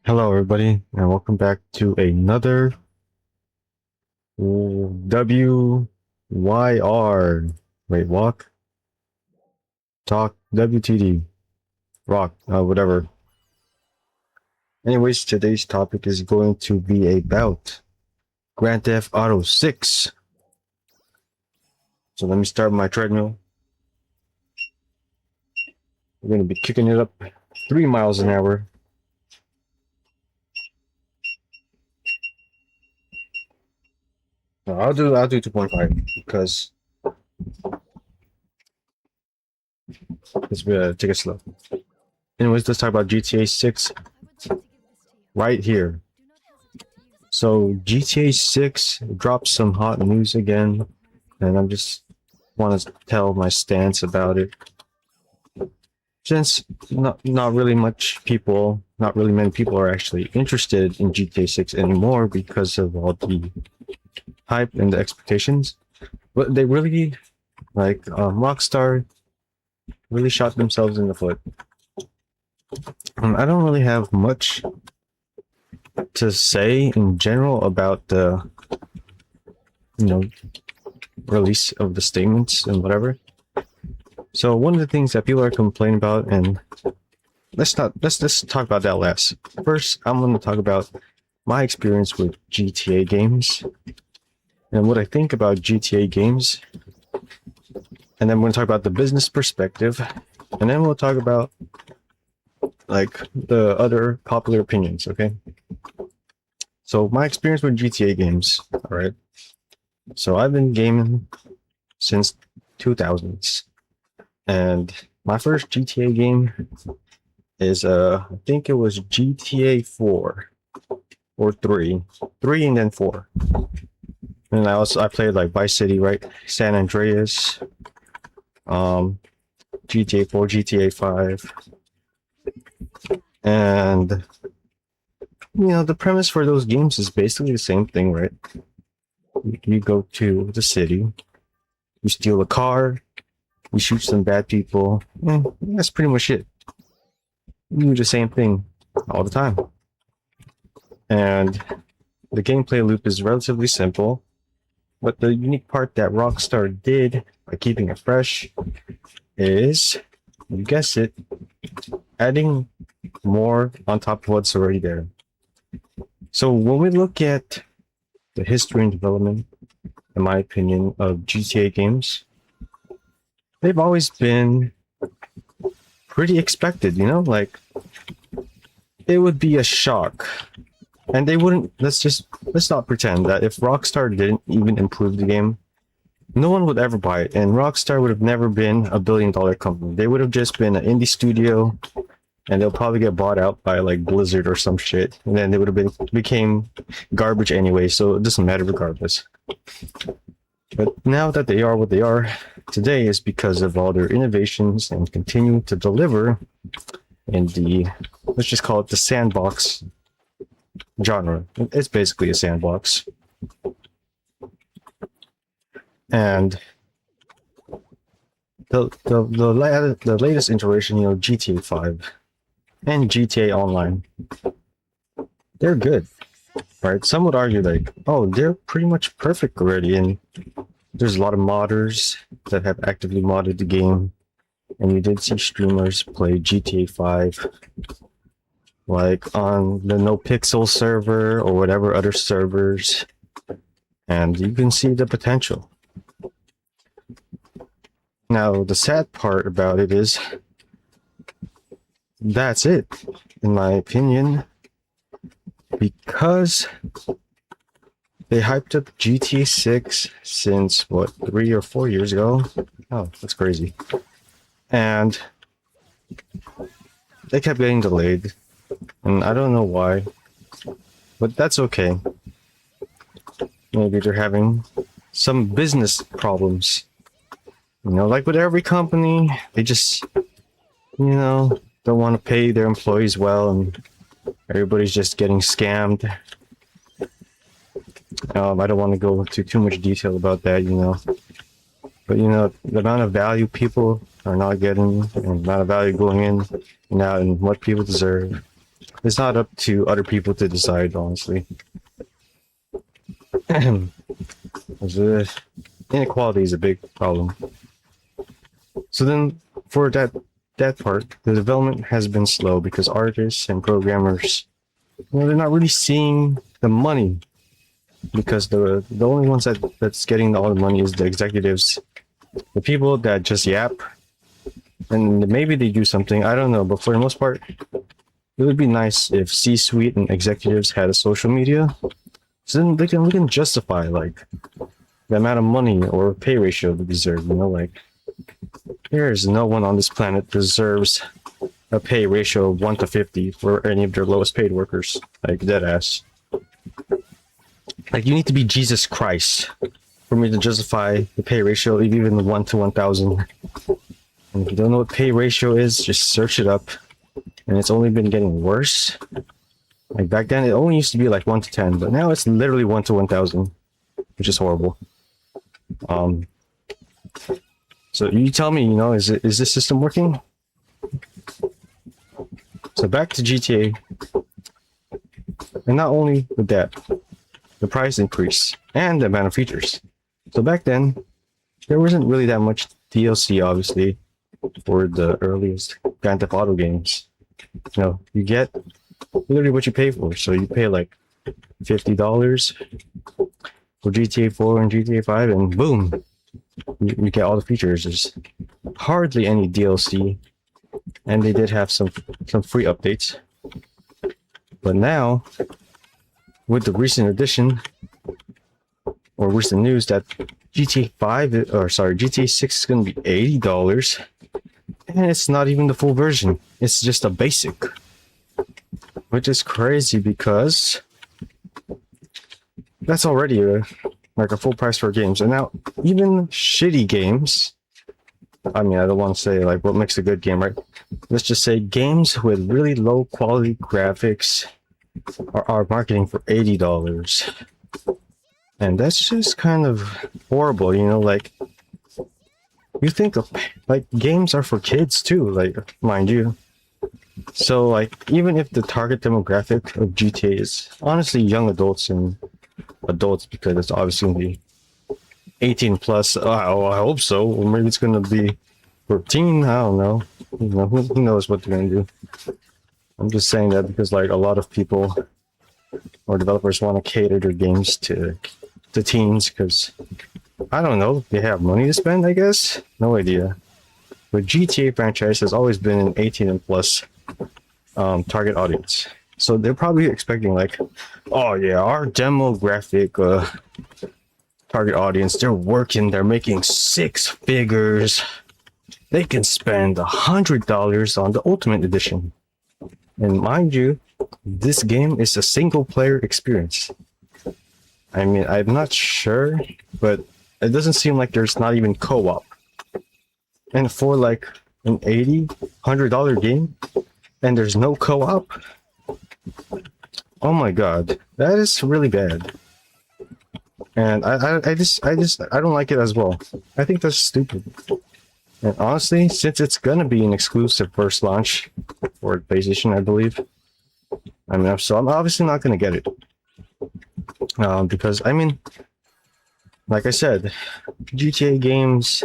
Hello, everybody, and welcome back to another WYR. Wait, walk, talk, WTD, rock, whatever. Anyways, today's topic is going to be about Grand Theft Auto 6. So let me start my treadmill. We're going to be kicking it up 3 miles an hour. No, I'll do 2.5 because we're gonna take it slow. Anyways, let's talk about GTA 6 right here. So GTA 6 dropped some hot news again, and I'm just want to tell my stance about it. Since not really many people are actually interested in GTA 6 anymore because of all the hype and the expectations. But they really, Rockstar really shot themselves in the foot. I don't really have much to say in general about the, release of the statements and whatever. So one of the things that people are complaining about, and let's talk about that last. First, I'm going to talk about my experience with GTA games and what I think about GTA games. And then we're going to talk about the business perspective, and then we'll talk about like the other popular opinions, okay? So my experience with GTA games, all right? So I've been gaming since 2000s. And my first GTA game is I think it was GTA 4 or 3 and then 4. And I played like Vice City, right? San Andreas, GTA 4, GTA 5. And the premise for those games is basically the same thing, right? You go to the city, you steal a car, you shoot some bad people. That's pretty much it. You do the same thing all the time. And the gameplay loop is relatively simple, but the unique part that Rockstar did by keeping it fresh is, you guessed it, adding more on top of what's already there. So when we look at the history and development, in my opinion, of GTA games, they've always been pretty expected, like it would be a shock. And they wouldn't, let's not pretend that if Rockstar didn't even improve the game, no one would ever buy it, and Rockstar would have never been a billion-dollar company. They would have just been an indie studio, and they'll probably get bought out by like Blizzard or some shit, and then they would have became garbage anyway, so it doesn't matter regardless. But now that they are what they are today is because of all their innovations and continue to deliver in the, let's just call it the sandbox genre. It's basically a sandbox. And the latest iteration, GTA 5 and GTA Online, they're good, right? Some would argue like, oh, they're pretty much perfect already, and there's a lot of modders that have actively modded the game, and you did see streamers play GTA 5 like on the No Pixel server or whatever other servers, and you can see the potential. Now, the sad part about it is that's it, in my opinion, because they hyped up GTA 6 since, what, 3 or 4 years ago? Oh, that's crazy. And they kept getting delayed, and I don't know why, but that's okay. Maybe they're having some business problems. Like with every company, they just, don't want to pay their employees well, and everybody's just getting scammed. I don't want to go into too much detail about that, But, the amount of value people are not getting, and the amount of value going in and out, and what people deserve, It's not up to other people to decide, honestly. Inequality is a big problem. So then, for that part, the development has been slow because artists and programmers, they're not really seeing the money, because the only ones that's getting all the money is the executives, the people that just yap, and maybe they do something, I don't know, but for the most part, it would be nice if C-suite and executives had a social media, so then we can justify like the amount of money or pay ratio they deserve. Like there is no one on this planet deserves a pay ratio of 1 to 50 for any of their lowest paid workers. Like dead ass. Like you need to be Jesus Christ for me to justify the pay ratio of even 1 to 1,000. And if you don't know what pay ratio is, just search it up. And it's only been getting worse. Like back then, it only used to be like 1 to 10, but now it's literally 1 to 1,000, which is horrible. So you tell me, is this system working? So back to GTA, and not only with that, the price increase and the amount of features. So back then, there wasn't really that much DLC, obviously, for the earliest Grand Theft Auto games. You get literally what you pay for. So you pay like $50 for GTA 4 and GTA 5, and boom, you get all the features. There's hardly any DLC, and they did have some free updates. But now, with the recent addition or recent news that GTA 6 is going to be $80, and it's not even the full version. It's just a basic, which is crazy because that's already a full price for games. And now even shitty games, I mean, I don't want to say like what makes a good game, right? Let's just say games with really low quality graphics are marketing for $80. And that's just kind of horrible, like you think of like games are for kids too, like mind you. So like even if the target demographic of GTA is honestly young adults and adults, because it's obviously going to be 18 plus. I hope so. Or maybe it's going to be 14. I don't know. Who knows what they're going to do. I'm just saying that because like a lot of people or developers want to cater their games to teens, because I don't know, they have money to spend, I guess. No idea. But GTA franchise has always been an 18 and plus target audience. So they're probably expecting like, oh yeah, our demographic target audience, they're making 6 figures. They can spend $100 on the Ultimate Edition. And mind you, this game is a single player experience. I mean, I'm not sure, but it doesn't seem like there's not even co-op. And for like an $100 game, and there's no co-op, oh my god, that is really bad. And I don't like it as well. I think that's stupid. And honestly, since it's gonna be an exclusive first launch for PlayStation, I believe, I'm obviously not gonna get it. Because I mean, like I said, GTA games,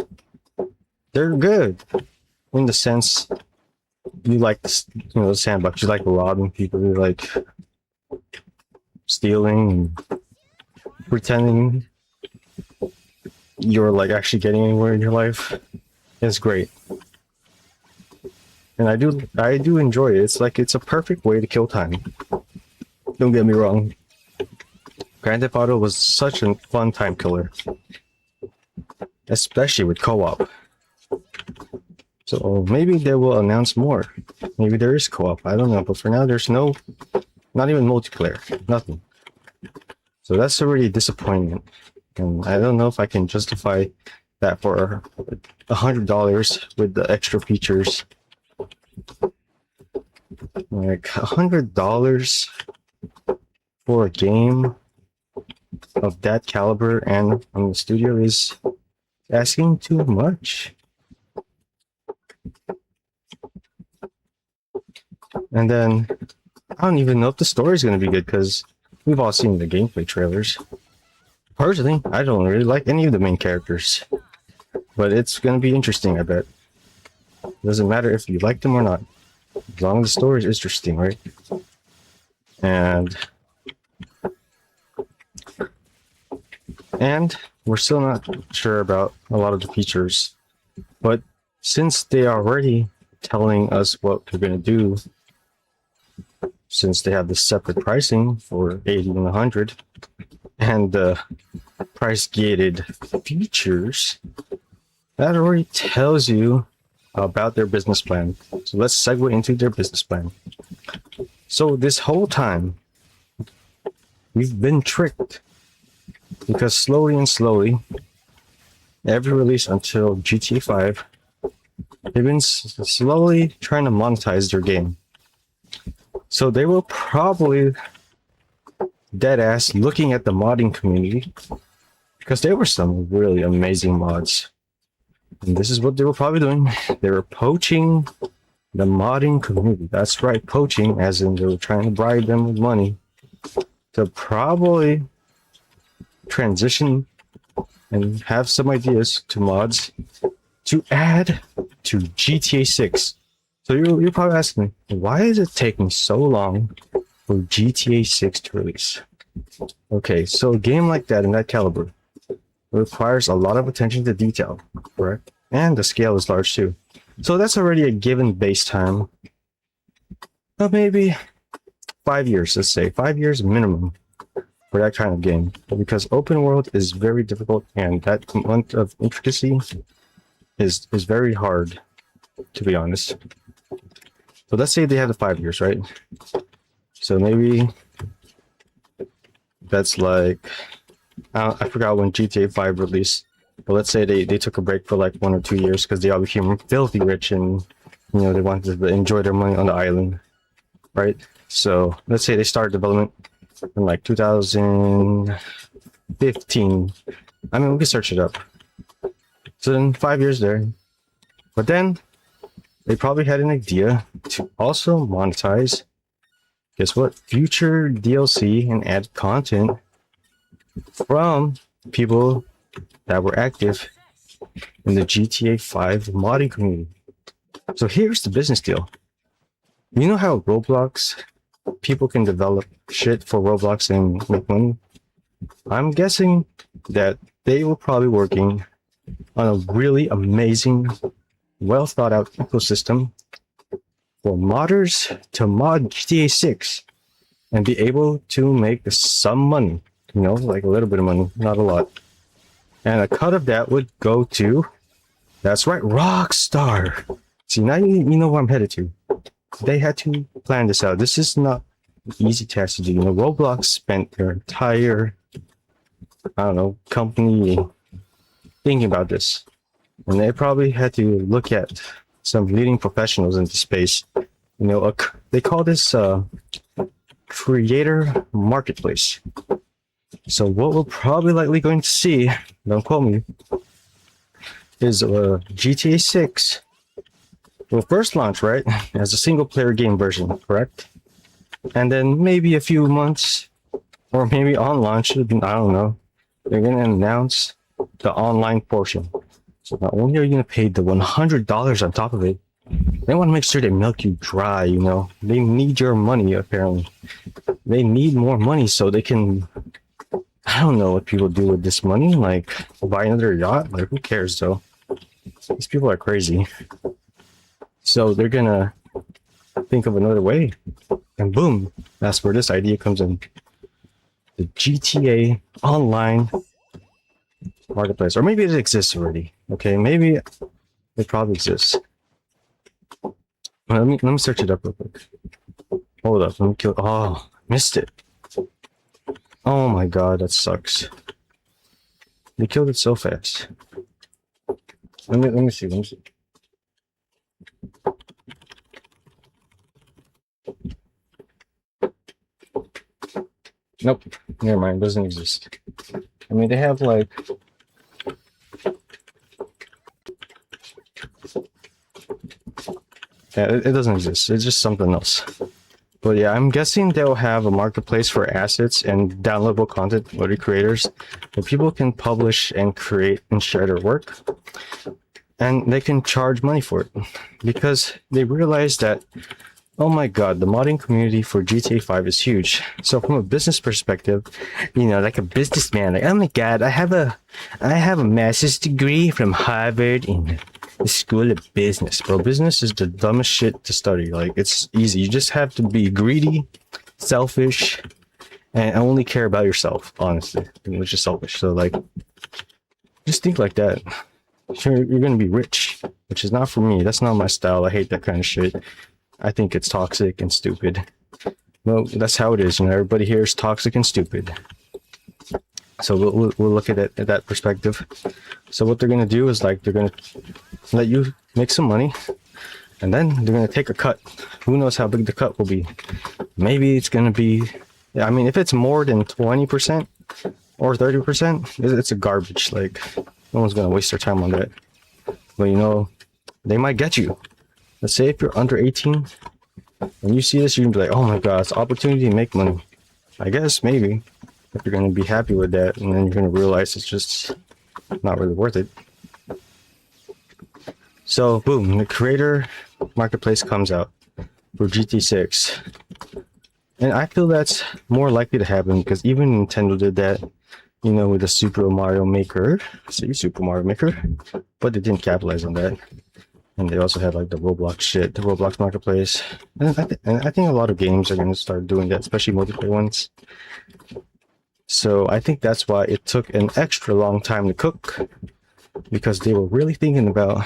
they're good in the sense you like the sandbox, you like robbing people, you like stealing and pretending you're like actually getting anywhere in your life. It's great, and I do enjoy it. It's a perfect way to kill time. Don't get me wrong. Grand Theft Auto was such a fun time killer, especially with co-op. So maybe they will announce more. Maybe there is co-op. I don't know, but for now there's not even multiplayer, nothing. So that's already disappointing, and I don't know if I can justify that for $100 with the extra features. Like $100 for a game of that caliber and from the studio is asking too much. And then I don't even know if the story's gonna be good because we've all seen the gameplay trailers. Personally, I don't really like any of the main characters, but it's gonna be interesting, I bet. Doesn't matter if you like them or not, as long as the story is interesting, right? And we're still not sure about a lot of the features, but since they are already telling us what they're gonna do, since they have the separate pricing for 80 and 100 and the price gated features, that already tells you about their business plan. So let's segue into their business plan. So this whole time we've been tricked, because slowly and slowly, every release until GTA 5, they've been slowly trying to monetize their game. So they will probably deadass looking at the modding community, because there were some really amazing mods. And this is what they were probably doing. They were poaching the modding community. That's right, poaching, as in they were trying to bribe them with money to probably transition and have some ideas to mods to add to GTA 6. So you're probably asking me, why is it taking so long for GTA 6 to release? Okay, so a game like that in that caliber requires a lot of attention to detail, correct? And the scale is large too. So that's already a given base time of maybe 5 years, let's say 5 years minimum for that kind of game, because open world is very difficult and that amount of intricacy is very hard, to be honest. So let's say they have the 5 years, right? So maybe that's like, I forgot when GTA 5 released, but let's say they took a break for like 1 or 2 years because they all became filthy rich and, you know, they wanted to enjoy their money on the island, right? So let's say they started development in like 2015. I mean, we can search it up. So then 5 years there, but then they probably had an idea to also monetize, guess what, future DLC and add content from people that were active in the GTA 5 modding community. So here's the business deal. You know how Roblox, people can develop shit for Roblox and make money? I'm guessing that they were probably working on a really amazing, well thought out ecosystem for modders to mod GTA 6 and be able to make some money, you know, like a little bit of money, not a lot. And a cut of that would go to, that's right, Rockstar. See, now you know where I'm headed to. They had to plan this out. This is not an easy task to do. You know, Roblox spent their entire, I don't know, company thinking about this. And they probably had to look at some leading professionals in the space. You know, they call this creator marketplace. So what we're probably likely going to see, don't quote me, is GTA 6 will first launch, right, as a single player game version, correct? And then maybe a few months, or maybe on launch, I don't know, they're going to announce the online portion. So not only are you going to pay the $100 on top of it, they want to make sure they milk you dry, you know. They need your money, apparently. They need more money so they can, I don't know what people do with this money, like buy another yacht, like who cares though? These people are crazy. So they're going to think of another way. And boom, that's where this idea comes in. The GTA Online marketplace, or maybe it exists already. Okay, maybe it probably exists. Let me search it up real quick. Hold up, let me kill. Oh, missed it. Oh my god, that sucks. They killed it so fast. Let me see. Nope, never mind. It doesn't exist. I mean, they have like. Yeah, it doesn't exist. It's just something else. But yeah, I'm guessing they'll have a marketplace for assets and downloadable content for the creators, where people can publish and create and share their work, and they can charge money for it, because they realize that, oh my god, the modding community for GTA 5 is huge. So from a business perspective, you know, like a businessman, like, oh my god, I have a master's degree from Harvard in the School of Business. Bro, business is the dumbest shit to study. Like, it's easy. You just have to be greedy, selfish, and only care about yourself, honestly, which is selfish. So like, just think like that. Sure, you're gonna be rich, which is not for me. That's not my style. I hate that kind of shit. I think it's toxic and stupid. Well, that's how it is. You know, everybody here is toxic and stupid. So we'll look at it at that perspective. So what they're gonna do is, like, they're gonna let you make some money, and then they're gonna take a cut. Who knows how big the cut will be? Maybe it's gonna be, I mean, if it's more than 20% or 30%, it's a garbage. Like, no one's gonna waste their time on that. But you know, they might get you. Let's say if you're under 18 and you see this, you're gonna be like, oh my god, it's an opportunity to make money. I guess maybe, if you're gonna be happy with that, and then you're gonna realize it's just not really worth it. So boom, the creator marketplace comes out for GT6. And I feel that's more likely to happen because even Nintendo did that, you know, with the Super Mario Maker. See, Super Mario Maker, but they didn't capitalize on that. And they also had like the Roblox shit, the Roblox marketplace. And I think a lot of games are going to start doing that, especially multiplayer ones. So I think that's why it took an extra long time to cook, because they were really thinking about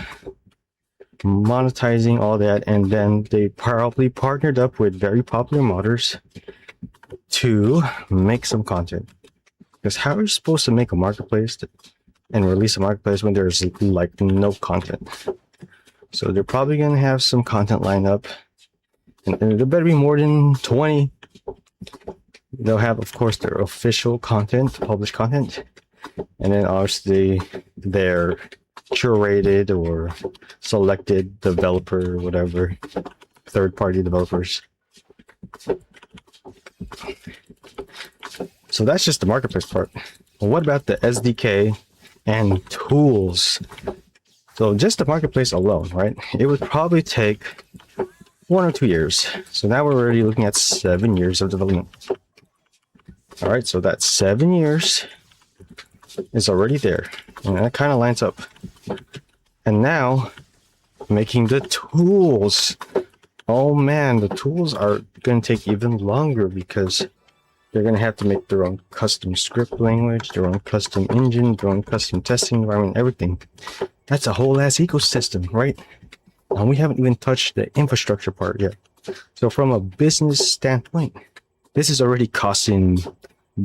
monetizing all that. And then they probably partnered up with very popular modders to make some content. Because how are you supposed to make a marketplace and release a marketplace when there's like no content? So they're probably going to have some content lined up, and there better be more than 20. They'll have, of course, their official content, published content, and then obviously their curated or selected developer, whatever, third-party developers. So that's just the marketplace part. Well, what about the SDK and tools? So just the marketplace alone, right? It would probably take 1 or 2 years. So now we're already looking at 7 years of development. All right, so that 7 years is already there, and that kind of lines up. And now making the tools. Oh man, the tools are going to take even longer, because they're going to have to make their own custom script language, their own custom engine, their own custom testing environment, everything. That's a whole ass ecosystem, right? And we haven't even touched the infrastructure part yet. So from a business standpoint, this is already costing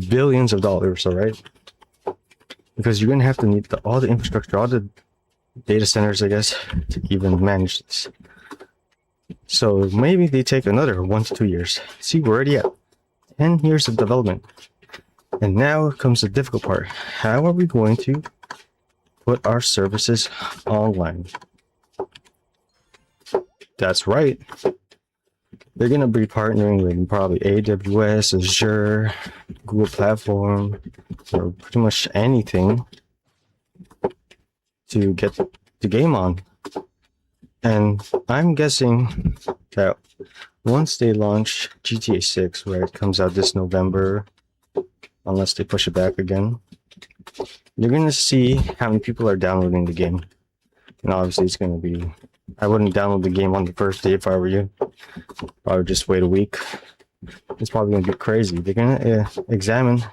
billions of dollars, all right? Because you're going to have to need all the infrastructure, all the data centers, I guess, to even manage this. So maybe they take another 1 to 2 years. See, we're already at 10 years of development. And now comes the difficult part. How are we going to put our services online? That's right. They're going to be partnering with probably AWS, Azure, Google Platform, or pretty much anything to get the game on. And I'm guessing that once they launch GTA6, where it comes out this November, unless they push it back again, you're going to see how many people are downloading the game. And obviously it's going to be, I wouldn't download the game on the first day if I were you. Probably just wait a week. It's probably going to get crazy. They're going to examine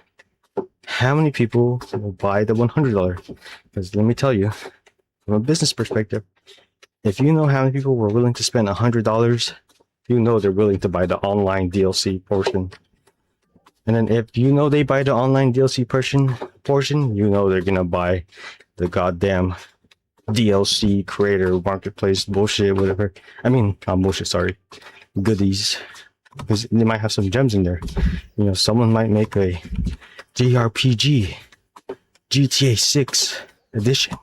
how many people will buy the $100. Because let me tell you, from a business perspective, if you know how many people were willing to spend $100, you know they're willing to buy the online DLC portion. And then if you know they buy the online DLC portion, you know they're gonna buy the goddamn DLC creator marketplace bullshit, whatever. I mean, not bullshit, sorry, goodies, because they might have some gems in there. You know, someone might make a JRPG GTA 6 edition.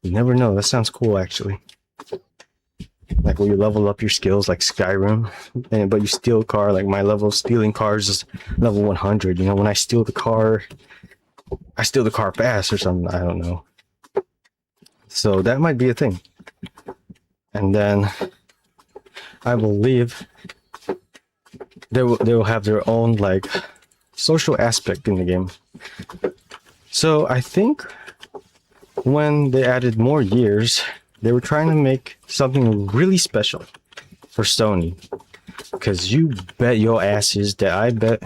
You never know. That sounds cool, actually. like where you level up your skills like Skyrim, and but you steal a car. Like my level of stealing cars is level 100. You know, when I steal the car, I steal the car fast or something. I don't know. So that might be a thing. And then I believe they will have their own like social aspect in the game. So I think when they added more years, they were trying to make something really special for Sony. Because you bet your asses that I bet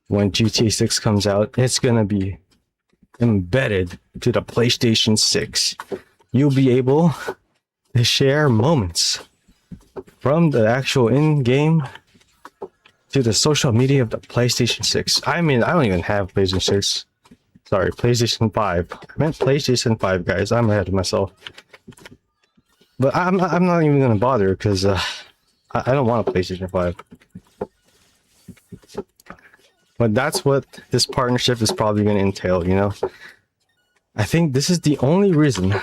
when GTA6 comes out, it's gonna be embedded to the PlayStation 6. You'll be able to share moments from the actual in-game to the social media of the PlayStation 6. I mean, I don't even have PlayStation 6. Sorry, PlayStation 5. I meant PlayStation 5, guys. I'm ahead of myself. But I'm not even gonna bother because I don't want a PlayStation 5. But that's what this partnership is probably gonna entail, you know? I think this is the only reason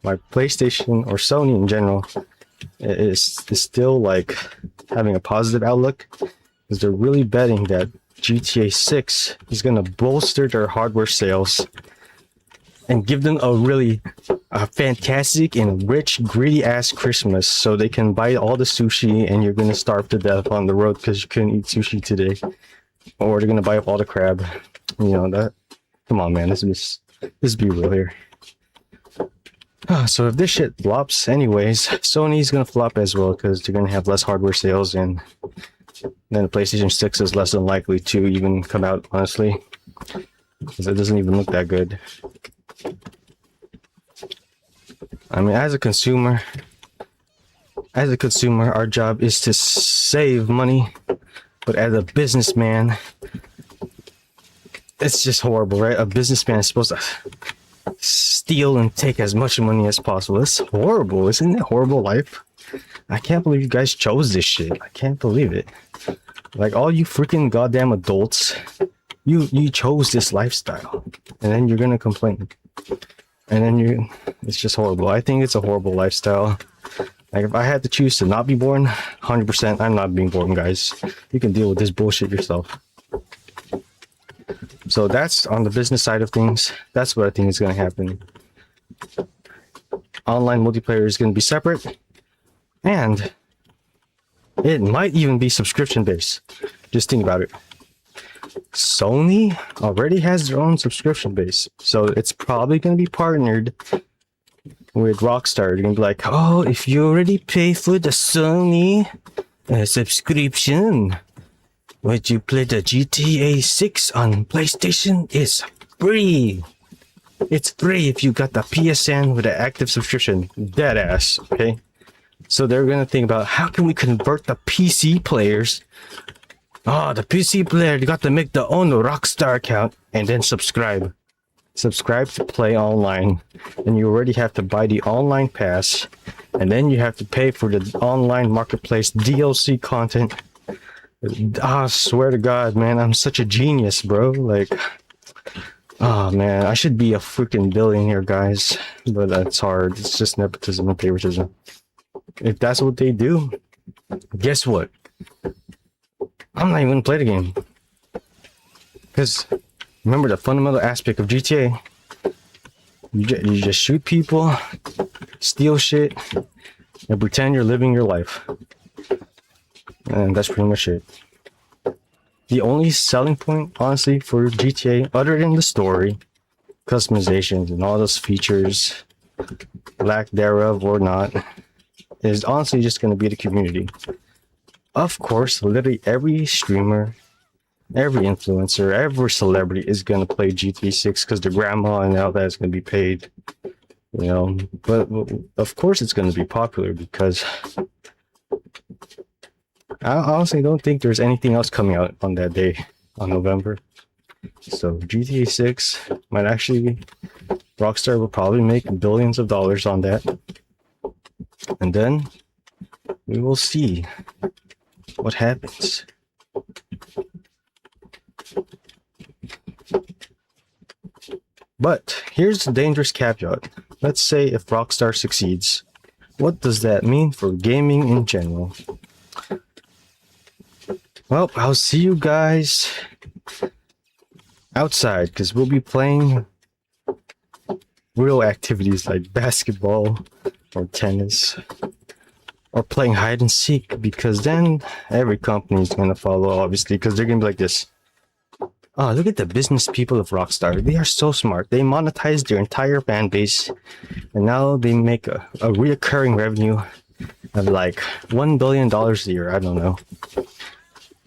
why PlayStation or Sony in general is still like having a positive outlook, because they're really betting that GTA 6 is gonna bolster their hardware sales and give them a really fantastic and rich, greedy ass Christmas, so they can buy all the sushi and you're gonna starve to death on the road because you couldn't eat sushi today, or they're gonna buy up all the crab. You know that. Come on, man. Let's be real here. So if this shit flops, anyways, Sony's gonna flop as well because they're gonna have less hardware sales, and then the PlayStation 6 is less than likely to even come out, honestly, because it doesn't even look that good. I mean, as a consumer, our job is to save money, but as a businessman, it's just horrible, right? A businessman is supposed to steal and take as much money as possible. It's horrible. Isn't it a horrible life? I can't believe you guys chose this shit. I can't believe it. Like, all you freaking goddamn adults, you chose this lifestyle, and then you're gonna complain. And then it's just horrible. I think it's a horrible lifestyle. Like, if I had to choose to not be born, 100%, I'm not being born, guys. You can deal with this bullshit yourself. So that's on the business side of things. That's what I think is going to happen. Online multiplayer is going to be separate, and it might even be subscription based. Just think about it. Sony already has their own subscription base, so it's probably going to be partnered with Rockstar. They're going to be like, oh, if you already pay for the Sony subscription, would you play the GTA6 on PlayStation? It's free. It's free if you got the PSN with an active subscription. Deadass, okay? So they're going to think about, how can we convert the PC players? Oh, the PC player, you got to make their own Rockstar account and then subscribe. Subscribe to play online. And you already have to buy the online pass. And then you have to pay for the online marketplace DLC content. I swear to God, man, I'm such a genius, bro. Like, oh man, I should be a freaking billionaire, guys. But that's hard. It's just nepotism and favoritism. If that's what they do, guess what? I'm not even gonna play the game. Because remember the fundamental aspect of GTA. You just shoot people, steal shit, and pretend you're living your life. And that's pretty much it. The only selling point, honestly, for GTA, other than the story, customizations, and all those features, lack thereof or not, is honestly just going to be the community. Of course, literally every streamer, every influencer, every celebrity is going to play GTA 6 because their grandma and all that is going to be paid. You know, but of course it's going to be popular because I honestly don't think there's anything else coming out on that day, on November. So GTA 6 might actually, Rockstar will probably make billions of dollars on that. And then we will see what happens. But here's the dangerous caveat. Let's say if Rockstar succeeds, what does that mean for gaming in general? Well, I'll see you guys outside because we'll be playing real activities like basketball or tennis or playing hide and seek, because then every company is going to follow, obviously, because they're going to be like this. Oh, look at the business people of Rockstar. They are so smart. They monetize their entire fan base, and now they make a reoccurring revenue of like $1 billion a year. I don't know.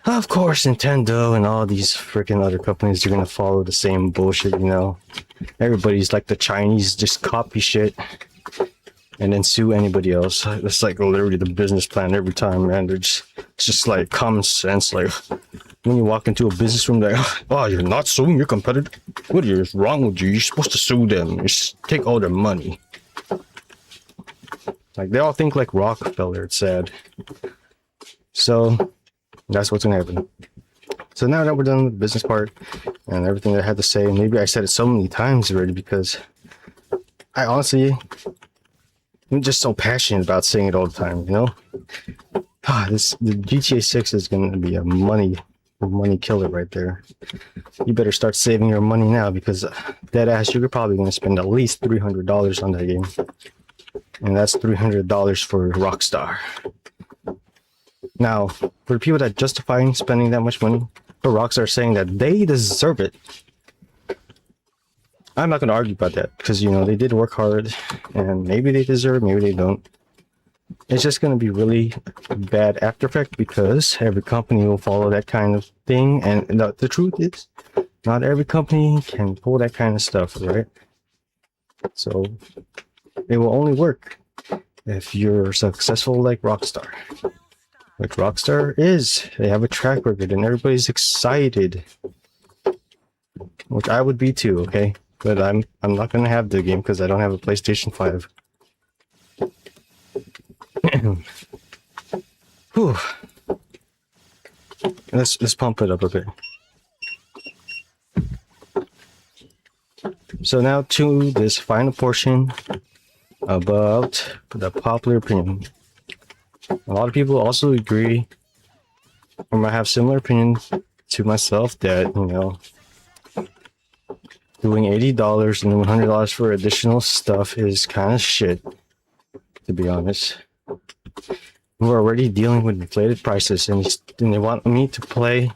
Of course, Nintendo and all these freaking other companies are going to follow the same bullshit, you know. Everybody's like the Chinese, just copy shit and then sue anybody else. That's like literally the business plan every time, man. It's just like common sense. Like when you walk into a business room, like, oh, you're not suing your competitor? What is wrong with you? You're supposed to sue them. You just take all their money. Like they all think like Rockefeller. It's sad. So that's what's gonna happen. So now that we're done with the business part and everything that I had to say, maybe I said it so many times already because I honestly, I'm just so passionate about saying it all the time, you know? The GTA6 is going to be a money killer right there. You better start saving your money now because dead ass, you're probably going to spend at least $300 on that game. And that's $300 for Rockstar. Now, for the people that justify spending that much money, for Rockstar saying that they deserve it, I'm not going to argue about that because, you know, they did work hard and maybe they deserve, maybe they don't. It's just going to be really bad after effect because every company will follow that kind of thing. And the truth is, not every company can pull that kind of stuff, right? So it will only work if you're successful like Rockstar. Like Rockstar is. They have a track record and everybody's excited. Which I would be too, okay? But I'm not gonna have the game because I don't have a PlayStation 5. Whew. Let's pump it up a bit. So now to this final portion about the popular opinion. A lot of people also agree or might have similar opinions to myself that, you know, doing $80 and then $100 for additional stuff is kind of shit, to be honest. We're already dealing with inflated prices and they want me to play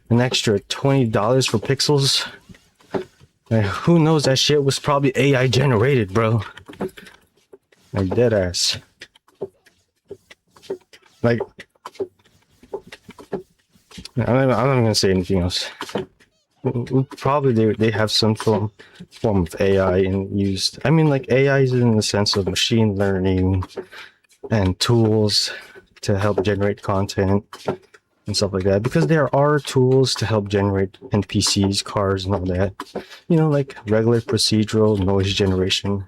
an extra $20 for pixels. And who knows, that shit was probably AI generated, bro. Like dead ass. Like, I'm not gonna say anything else. Probably they have some form of AI and used. I mean, like AI is in the sense of machine learning and tools to help generate content and stuff like that. Because there are tools to help generate NPCs, cars, and all that. You know, like regular procedural noise generation,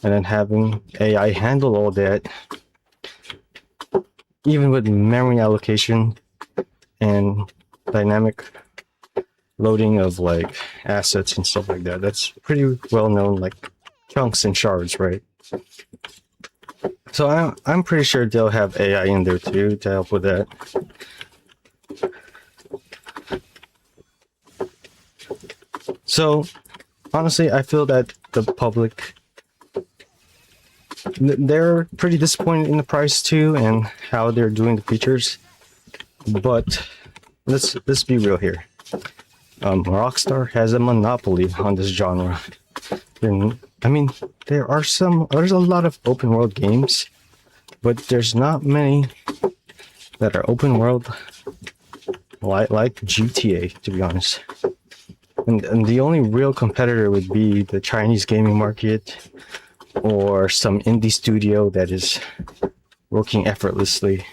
and then having AI handle all that. Even with memory allocation and dynamic loading of like assets and stuff like that. That's pretty well known, like chunks and shards, right? So I'm pretty sure they'll have AI in there too to help with that. So honestly, I feel that the public, they're pretty disappointed in the price too and how they're doing the features. But let's be real here. Rockstar has a monopoly on this genre. I mean, there's a lot of open world games, but there's not many that are open world like GTA, to be honest. And the only real competitor would be the Chinese gaming market or some indie studio that is working effortlessly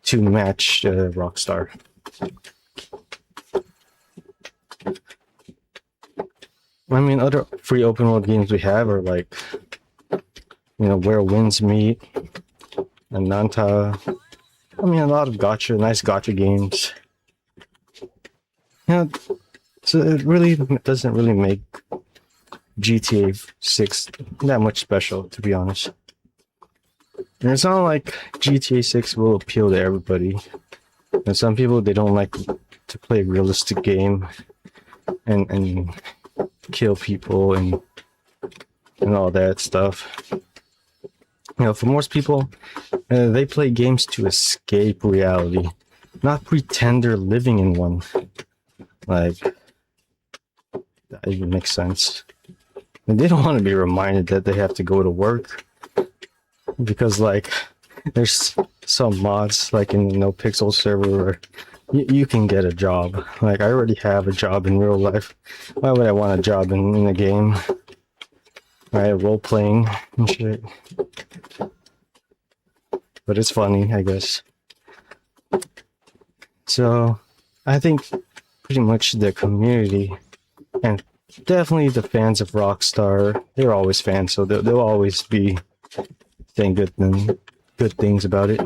to match Rockstar. I mean, other free open world games we have are like, you know, Where Winds Meet and Nanta. I mean, a lot of nice gacha games. Yeah, so it really doesn't really make GTA 6 that much special, to be honest. And it's not like GTA 6 will appeal to everybody. And some people, they don't like to play a realistic game and kill people and all that stuff. You know, for most people, they play games to escape reality, not pretend they're living in one. Like, that even makes sense. And they don't want to be reminded that they have to go to work. Because, like, there's some mods, like in the No Pixel server, where you can get a job. Like, I already have a job in real life. Why would I want a job in a game? Right, role playing and shit. But it's funny, I guess. So, I think pretty much the community and definitely the fans of Rockstar, they're always fans, so they'll always be saying good things about it.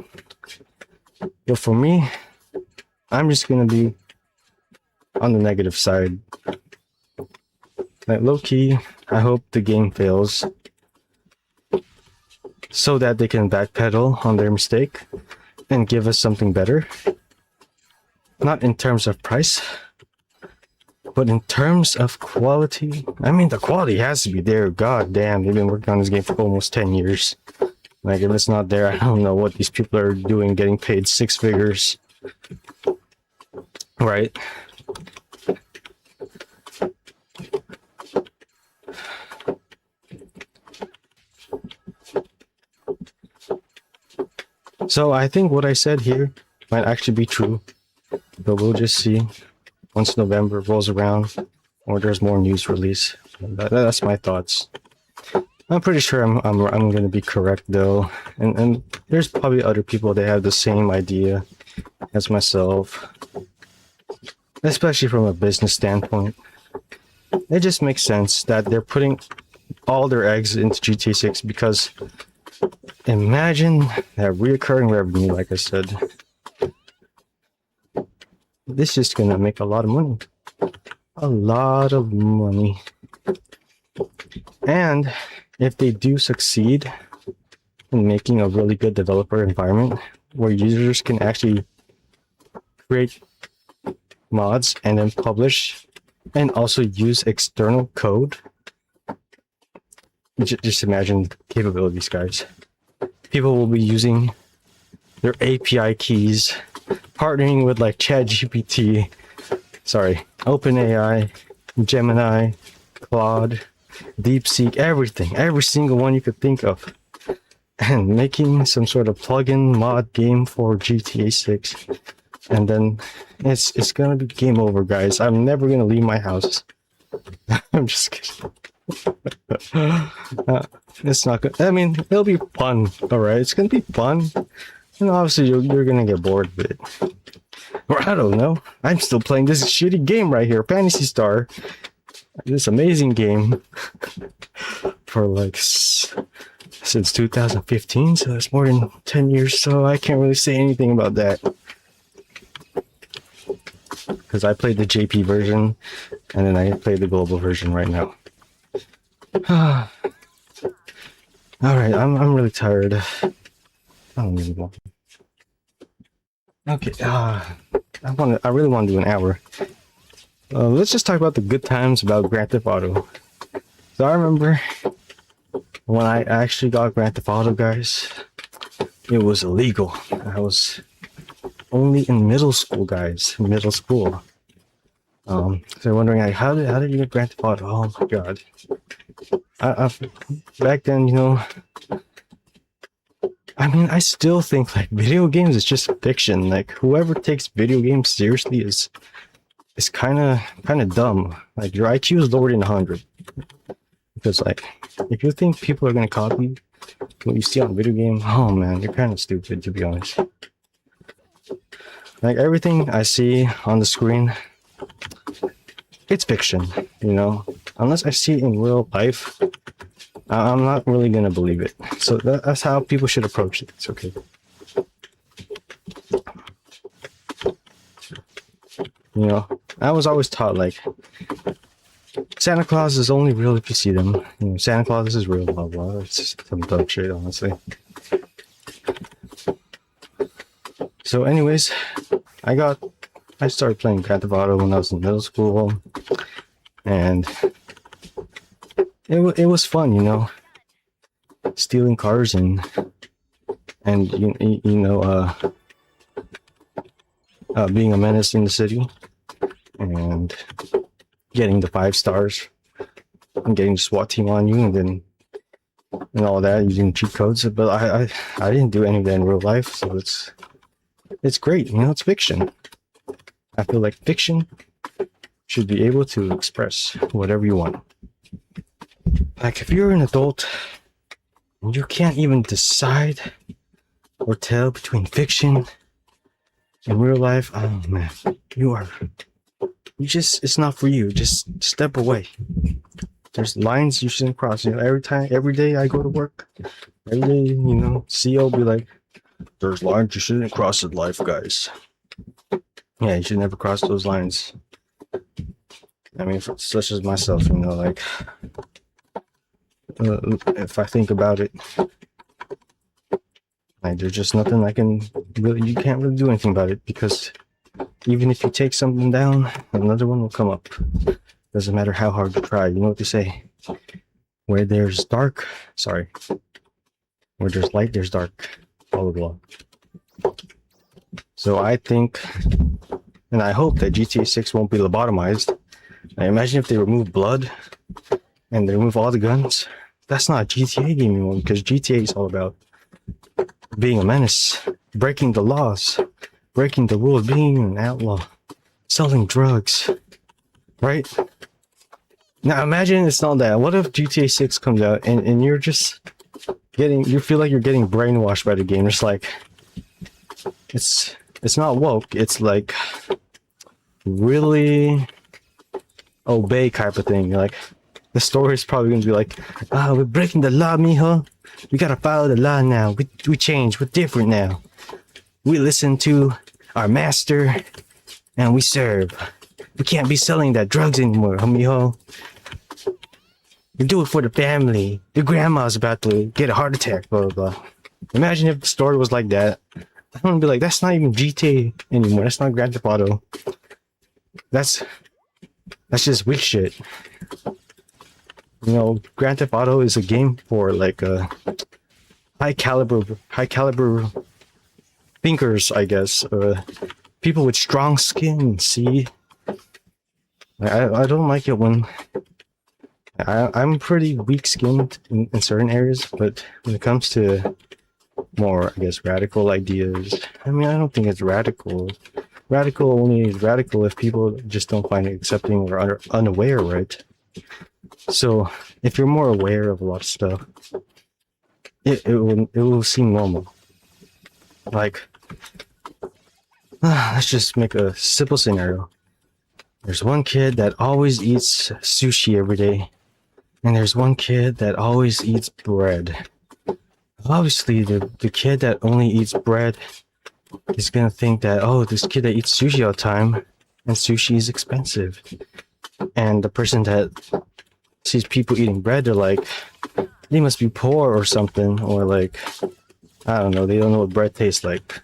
But for me, I'm just gonna be on the negative side. Like, low key, I hope the game fails so that they can backpedal on their mistake and give us something better. Not in terms of price, but in terms of quality. I mean, the quality has to be there. God damn, they've been working on this game for almost 10 years. Like, if it's not there, I don't know what these people are doing, getting paid 6 figures. Right? So I think what I said here might actually be true, but we'll just see once November rolls around or there's more news release. That's my thoughts. I'm pretty sure I'm gonna be correct though, and there's probably other people that have the same idea as myself, especially from a business standpoint. It just makes sense that they're putting all their eggs into GTA 6 because imagine that reoccurring revenue, like I said. This is gonna make a lot of money. A lot of money. And if they do succeed in making a really good developer environment where users can actually create mods and then publish and also use external code, just imagine the capabilities, guys. People will be using their API keys, partnering with like ChatGPT, OpenAI, Gemini, Claude, DeepSeek, everything, every single one you could think of, and making some sort of plugin mod game for GTA 6. And then it's gonna be game over, guys. I'm never gonna leave my house. I'm just kidding. It's not good. I mean, it'll be fun, all right? It's gonna be fun, and obviously you're gonna get bored with it. Or I don't know. I'm still playing this shitty game right here, Fantasy Star. This amazing game for like since 2015, so that's more than 10 years. So I can't really say anything about that because I played the JP version, and then I played the global version right now. All right, I'm really tired. I don't really want. Okay, I really want to do an hour. Let's just talk about the good times about Grand Theft Auto. So I remember when I actually got Grand Theft Auto, guys, it was illegal. I was only in middle school, guys. Middle school. So you're wondering, like, how did you get Grand Theft Auto? Oh my god. Back then, you know, I mean, I still think like video games is just fiction. Like, whoever takes video games seriously is kind of dumb. Like, your IQ is lower than 100. Because like, if you think people are gonna copy what you see on video game, oh man, you're kind of stupid, to be honest. Like, everything I see on the screen, it's fiction, you know. Unless I see it in real life, I'm not really gonna believe it. So that's how people should approach it. It's okay. You know, I was always taught like Santa Claus is only real if you see them. You know, Santa Claus is real, blah blah. It's just some dumb shit, honestly. So, anyways, I started playing Grand Theft Auto when I was in middle school, and it was fun, you know, stealing cars and being a menace in the city and getting the 5 stars and getting the SWAT team on you and all that using cheat codes. But I didn't do any of that in real life, so it's great, you know. It's fiction. I feel like fiction should be able to express whatever you want. Like if you're an adult and you can't even decide or tell between fiction and real life, oh man, it's not for you. Just step away. There's lines you shouldn't cross. You know, every day I go to work, every day, you know, CEO be like, there's lines you shouldn't cross in life, guys. Yeah, you should never cross those lines. I mean, such as myself, you know, like, if I think about it, like, there's just nothing you can't really do anything about it, because even if you take something down, another one will come up. Doesn't matter how hard you try. You know what they say? Where there's light, there's dark. Blah, blah, blah. So I think, and I hope that GTA 6 won't be lobotomized. I imagine if they remove blood and they remove all the guns, that's not a GTA game anymore, because GTA is all about being a menace, breaking the laws, breaking the rules, being an outlaw, selling drugs, right? Now imagine it's not that. What if GTA 6 comes out and you're just you feel like you're getting brainwashed by the game? It's like, it's not woke, it's like really obey type of thing. Like, the story is probably gonna be like, we're breaking the law, mijo. We gotta follow the law now. We changed. We're different now. We listen to our master and we serve. We can't be selling that drugs anymore, mijo. We do it for the family. Your grandma's about to get a heart attack, blah, blah, blah. Imagine if the story was like that. I'm gonna be like, that's not even GTA anymore. That's not Grand Theft Auto. That's just weak shit. You know, Grand Theft Auto is a game for like high caliber thinkers, I guess. People with strong skin. See, I don't like it when I'm pretty weak-skinned in certain areas, but when it comes to more, I guess, radical ideas, I mean, I don't think it's radical. Radical only is radical if people just don't find it accepting or unaware, right? So if you're more aware of a lot of stuff, it will seem normal. Like, let's just make a simple scenario. There's one kid that always eats sushi every day, and there's one kid that always eats bread. Obviously, the kid that only eats bread is gonna think that, oh, this kid that eats sushi all the time, and sushi is expensive. And the person that sees people eating bread, they're like, they must be poor or something, or like, I don't know, they don't know what bread tastes like.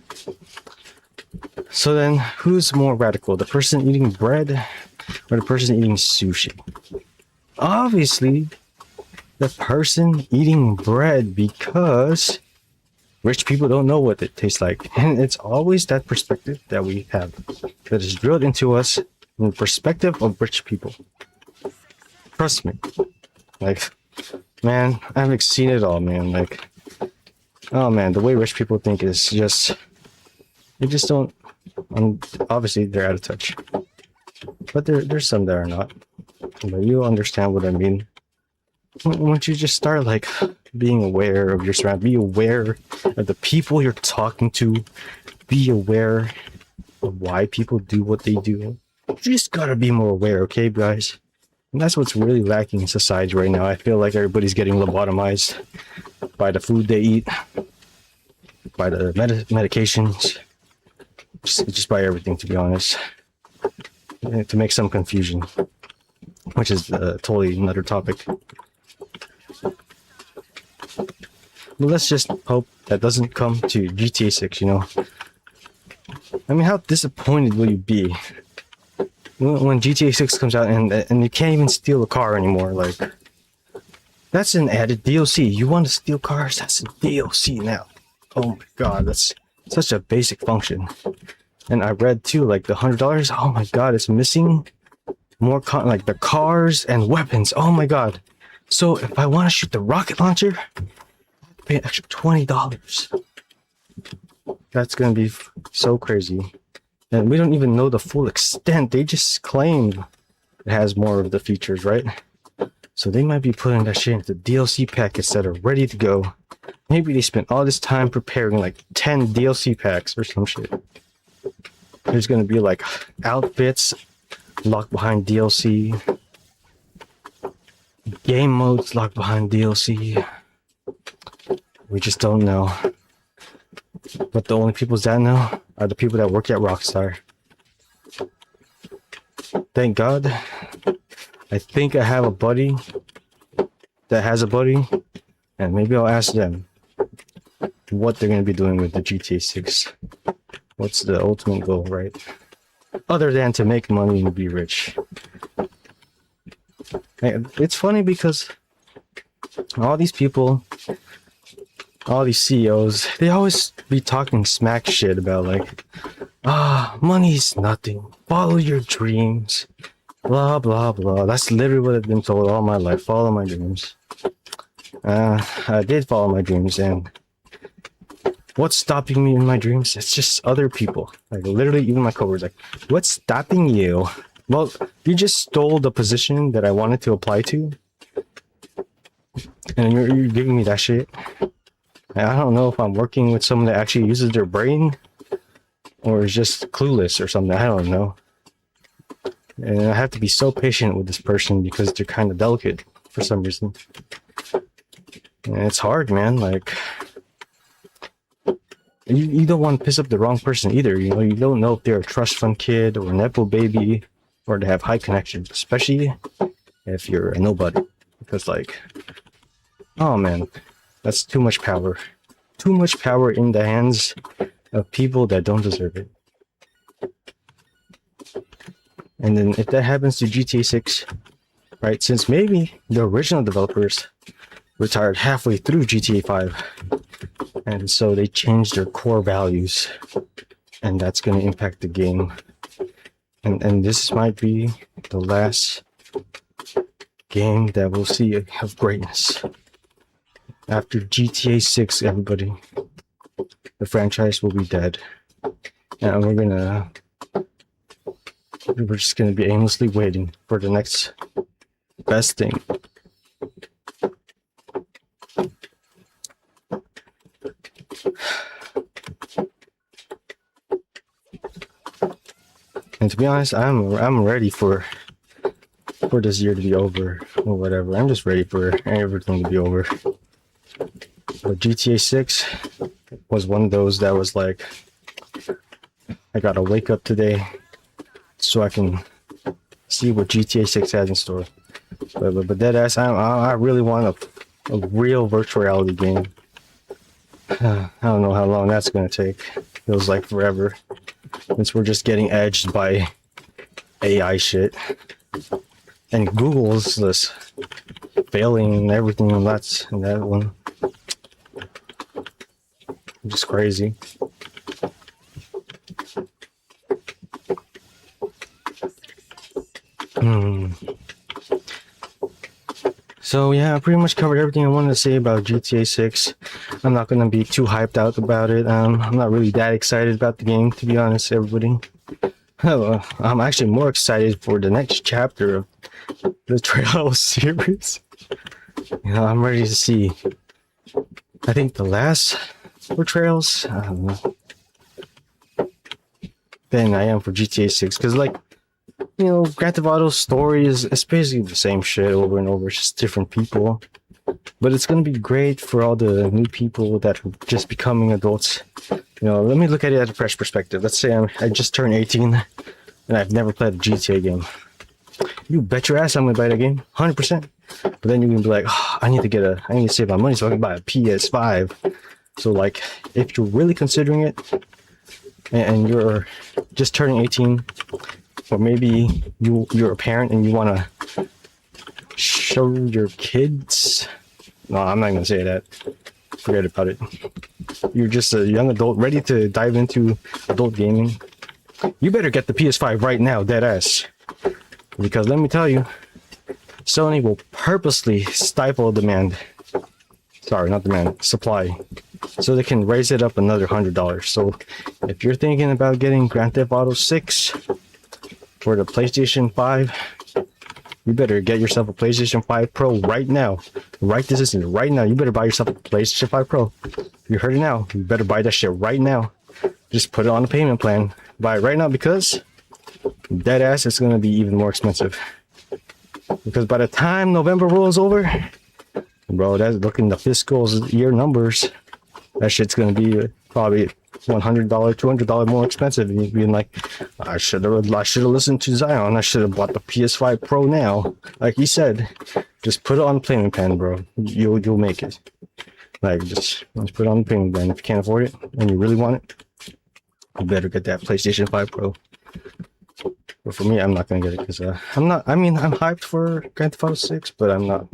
So then, who's more radical, the person eating bread or the person eating sushi? Obviously, the person eating bread, because rich people don't know what it tastes like. And it's always that perspective that we have, that is drilled into us from the perspective of rich people. Trust me. Like, man, I've seen it all, man. Like, oh man, the way rich people think is just, they just don't, obviously they're out of touch. But there's some that are not. But you understand what I mean. Once you just start like being aware of your surroundings, be aware of the people you're talking to, be aware of why people do what they do. You just gotta be more aware, okay, guys? And that's what's really lacking in society right now. I feel like everybody's getting lobotomized by the food they eat, by the medications, just by everything, to be honest. To make some confusion, which is totally another topic. But let's just hope that doesn't come to GTA 6, you know. I mean, how disappointed will you be when GTA 6 comes out and you can't even steal a car anymore? Like, that's an added DLC. You want to steal cars? That's a DLC now. Oh my god, that's such a basic function. And I read too, like the $100. Oh my god, it's missing more like the cars and weapons. Oh my god. So if I want to shoot the rocket launcher, I have to pay an extra $20. That's gonna be so crazy. And we don't even know the full extent. They just claim it has more of the features, right? So they might be putting that shit into DLC packets that are ready to go. Maybe they spent all this time preparing like 10 DLC packs or some shit. There's gonna be like outfits locked behind DLC, game modes locked behind DLC. We just don't know. But the only people that know are the people that work at Rockstar. Thank God. I think I have a buddy that has a buddy, and maybe I'll ask them what they're going to be doing with the GTA 6. What's the ultimate goal, right? Other than to make money and be rich. It's funny because all these people, all these CEOs, they always be talking smack shit about like, money's nothing. Follow your dreams. Blah, blah, blah. That's literally what I've been told all my life. Follow my dreams. I did follow my dreams, and what's stopping me in my dreams? It's just other people. Like literally even my coworkers. Like, what's stopping you? Well, you just stole the position that I wanted to apply to. And you're giving me that shit. I don't know if I'm working with someone that actually uses their brain or is just clueless or something. I don't know. And I have to be so patient with this person because they're kind of delicate for some reason. And it's hard, man. Like, you don't want to piss up the wrong person either. You know, you don't know if they're a trust fund kid or a Nepo baby or they have high connections, especially if you're a nobody. Because, like, oh man, that's too much power. Too much power in the hands of people that don't deserve it. And then if that happens to GTA 6, right, since maybe the original developers retired halfway through GTA 5, and so they changed their core values, and that's going to impact the game. And this might be the last game that we'll see of greatness. After GTA 6, everybody, the franchise will be dead. And we're just gonna be aimlessly waiting for the next best thing. And to be honest, I'm ready for this year to be over or whatever. I'm just ready for everything to be over. But GTA 6 was one of those that was like, I gotta wake up today so I can see what GTA 6 has in store. But deadass, I really want a real virtual reality game. I don't know how long that's gonna take. Feels like forever, since we're just getting edged by AI shit. And Google's this failing and everything, and that's in that one. Just crazy. So yeah, I pretty much covered everything I wanted to say about GTA 6. I'm not gonna be too hyped out about it. I'm not really that excited about the game, to be honest, everybody. I'm actually more excited for the next chapter of the Trails series. You know, I'm ready to see. I think the last for Trails, I don't know, than I am for GTA 6, because like, you know, Grand Theft Auto's story is basically the same shit over and over, it's just different people. But it's gonna be great for all the new people that are just becoming adults. You know, let me look at it at a fresh perspective. Let's say I just turned 18 and I've never played a GTA game. You bet your ass I'm gonna buy that game, 100%. But then you're gonna be like, oh, I need to save my money so I can buy a PS5. So like, if you're really considering it, and you're just turning 18, or maybe you're a parent and you want to show your kids. No, I'm not gonna say that. Forget about it. You're just a young adult ready to dive into adult gaming. You better get the PS5 right now, dead ass. Because let me tell you, Sony will purposely stifle demand. Sorry, not demand, supply. So they can raise it up another $100. So if you're thinking about getting Grand Theft Auto 6 for the PlayStation 5, you better get yourself a PlayStation 5 Pro right now. Right this instant, right now. You better buy yourself a PlayStation 5 Pro. You heard it now. You better buy that shit right now. Just put it on a payment plan. Buy it right now because dead ass it's gonna be even more expensive. Because by the time November rolls over, bro, that's looking the fiscal year numbers. That shit's gonna be probably $100, $200 more expensive. And you're being like, I should have listened to Zion. I should have bought the PS5 Pro now. Like he said, just put it on the payment plan, bro. You'll make it. Like just put it on the payment plan. If you can't afford it and you really want it, you better get that PlayStation 5 Pro. But for me, I'm not gonna get it because I'm not. I mean, I'm hyped for Grand Theft Auto 6, but I'm not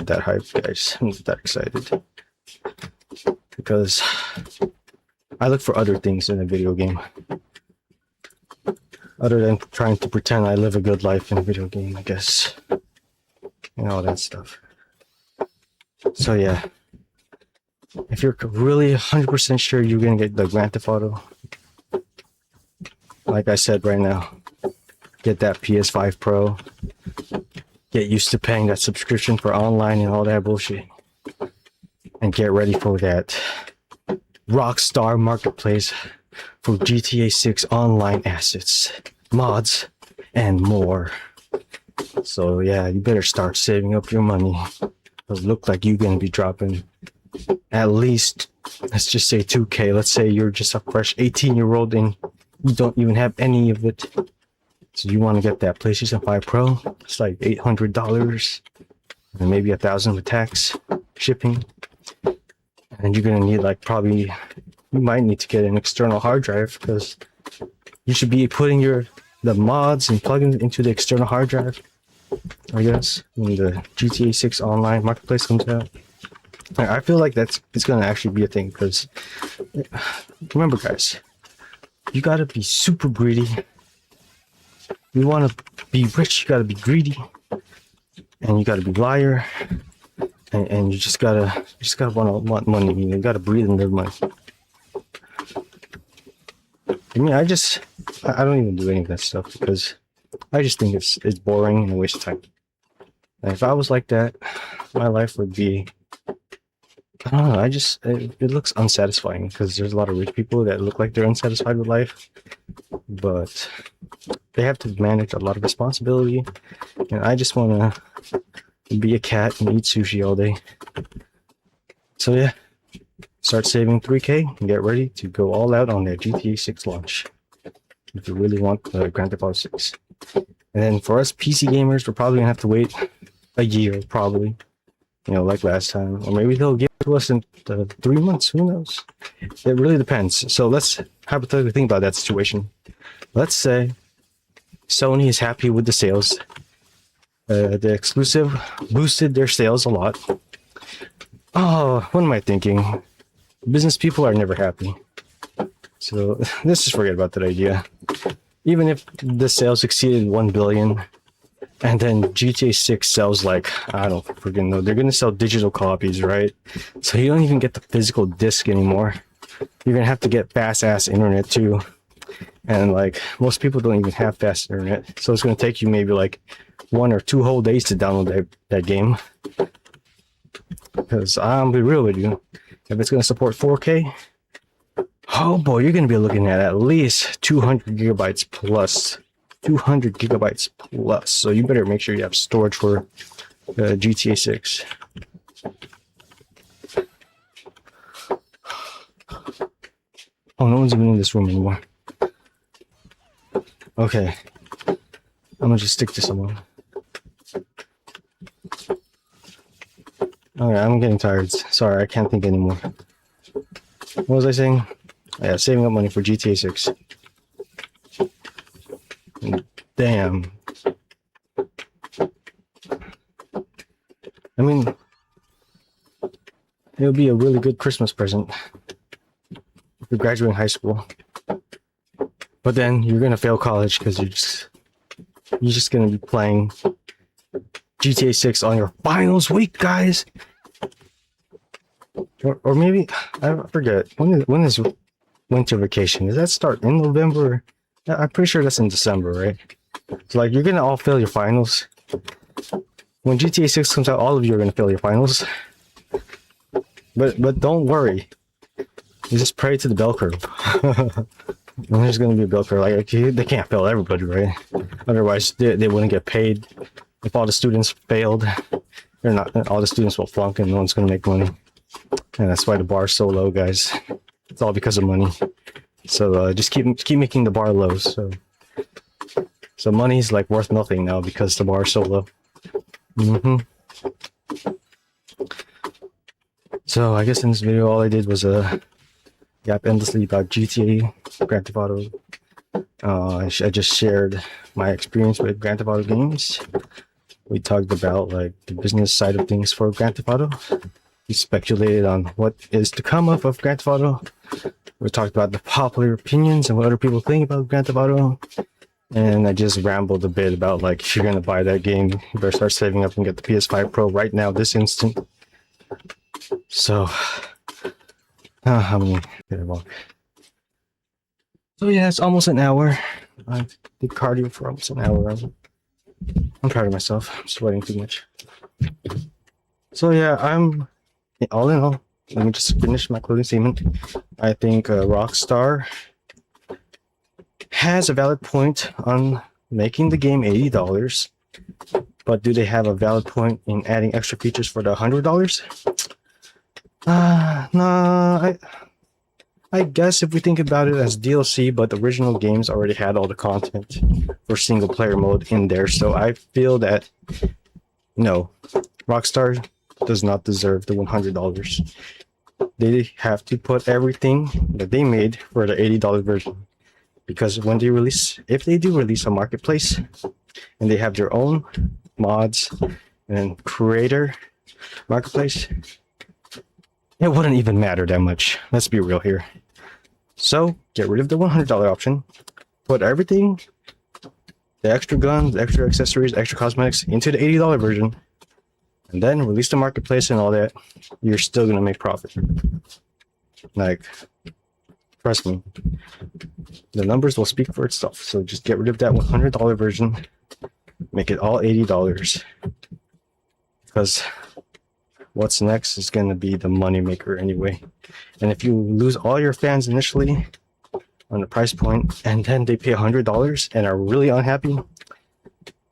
that hyped, guys. I'm not that excited because I look for other things in a video game other than trying to pretend I live a good life in a video game, I guess, and all that stuff. So yeah, if you're really 100% sure you're gonna get the Grand Theft Auto, like I said right now, get that PS5 Pro. Get used to paying that subscription for online and all that bullshit. And get ready for that Rockstar marketplace for GTA6 online assets, mods, and more. So yeah, you better start saving up your money. It'll look like you're gonna be dropping at least, let's just say 2K. Let's say you're just a fresh 18-year-old and you don't even have any of it. So you want to get that PlayStation 5 Pro? It's like $800 and maybe $1,000 with tax, shipping. And you're gonna need like probably, you might need to get an external hard drive because you should be putting the mods and plugins into the external hard drive, I guess, when the GTA 6 online marketplace comes out. I feel like it's gonna actually be a thing because remember, guys, you gotta be super greedy. You want to be rich, you gotta be greedy, and you gotta be liar, and you just gotta want money. You gotta breathe and live money. I mean, I don't even do any of that stuff because I just think it's boring and a waste of time. And if I was like that, my life would be, I don't know. It looks unsatisfying because there's a lot of rich people that look like they're unsatisfied with life, but they have to manage a lot of responsibility, and I just want to be a cat and eat sushi all day. So yeah, start saving 3K and get ready to go all out on that GTA 6 launch if you really want Grand Theft Auto 6. And then for us PC gamers, we're probably gonna have to wait a year, probably, like last time, or maybe they'll give it to us in 3 months. Who knows? It really depends. So let's hypothetically think about that situation. Let's say Sony is happy with the sales. The exclusive boosted their sales a lot. Oh, what am I thinking? Business people are never happy. So let's just forget about that idea. Even if the sales exceeded 1 billion, and then GTA 6 sells like, I don't freaking know, they're gonna sell digital copies, right? So you don't even get the physical disc anymore. You're gonna have to get fast ass internet too. And like most people don't even have fast internet, so it's gonna take you maybe like 1 or 2 whole days to download that game. Because I'll be real with you, if it's gonna support 4K, oh boy, you're gonna be looking at least 200 gigabytes plus. 200 gigabytes plus. So you better make sure you have storage for GTA 6. Oh, no one's even in this room anymore. Okay, I'm gonna just stick to someone. Okay, I'm getting tired. Sorry, I can't think anymore. What was I saying? Yeah, saving up money for GTA 6. Damn. I mean, it'll be a really good Christmas present if you're graduating high school. But then you're gonna fail college because you're just gonna be playing GTA 6 on your finals week, guys. Or maybe I forget when is winter vacation? Does that start in November? I'm pretty sure that's in December, right? So like you're gonna all fail your finals. When GTA 6 comes out, all of you are gonna fail your finals. But don't worry. You just pray to the bell curve. And there's gonna be a bell curve. Like they can't fail everybody, right? Otherwise they wouldn't get paid. If all the students failed, they're not. All the students will flunk, and no one's gonna make money. And that's why the bar is so low, guys. It's all because of money. So just keep making the bar low. So money's like worth nothing now because the bar is so low. So I guess in this video, all I did was yap endlessly about GTA, Grand Theft Auto. I just shared my experience with Grand Theft Auto games. We talked about like the business side of things for Grand Theft Auto. We speculated on what is to come of Grand Theft Auto. We talked about the popular opinions and what other people think about Grand Theft Auto. And I just rambled a bit about like, if you're gonna buy that game, you better start saving up and get the PS5 Pro right now, this instant. So, how many did I walk? So yeah, it's almost an hour. I did cardio for almost an hour. I'm proud of myself. I'm sweating too much. So yeah, all in all, let me just finish my closing statement. I think Rockstar has a valid point on making the game $80, but do they have a valid point in adding extra features for the $100? Nah, I guess if we think about it as DLC, but the original games already had all the content for single player mode in there, so I feel that no, Rockstar does not deserve the $100. They have to put everything that they made for the $80 version. Because when they release, if they do release a marketplace and they have their own mods and creator marketplace, it wouldn't even matter that much. Let's be real here. So get rid of the $100 option, put everything, the extra guns, the extra accessories, extra cosmetics into the $80 version, and then release the marketplace and all that. You're still gonna make profit. Like, trust me, the numbers will speak for itself. So just get rid of that $100 version, make it all $80, because what's next is going to be the money maker anyway. And if you lose all your fans initially on the price point and then they pay $100 and are really unhappy,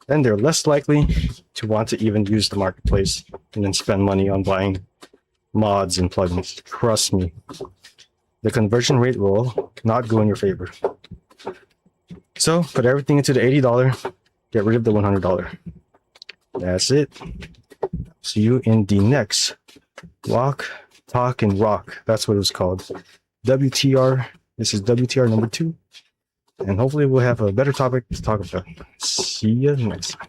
then they're less likely to want to even use the marketplace and then spend money on buying mods and plugins. Trust me, the conversion rate will not go in your favor. So put everything into the $80, get rid of the $100. That's it. See you in the next Walk, Talk, and Rock. That's what it was called. WTR. This is WTR number 2. And hopefully we'll have a better topic to talk about. See you next time.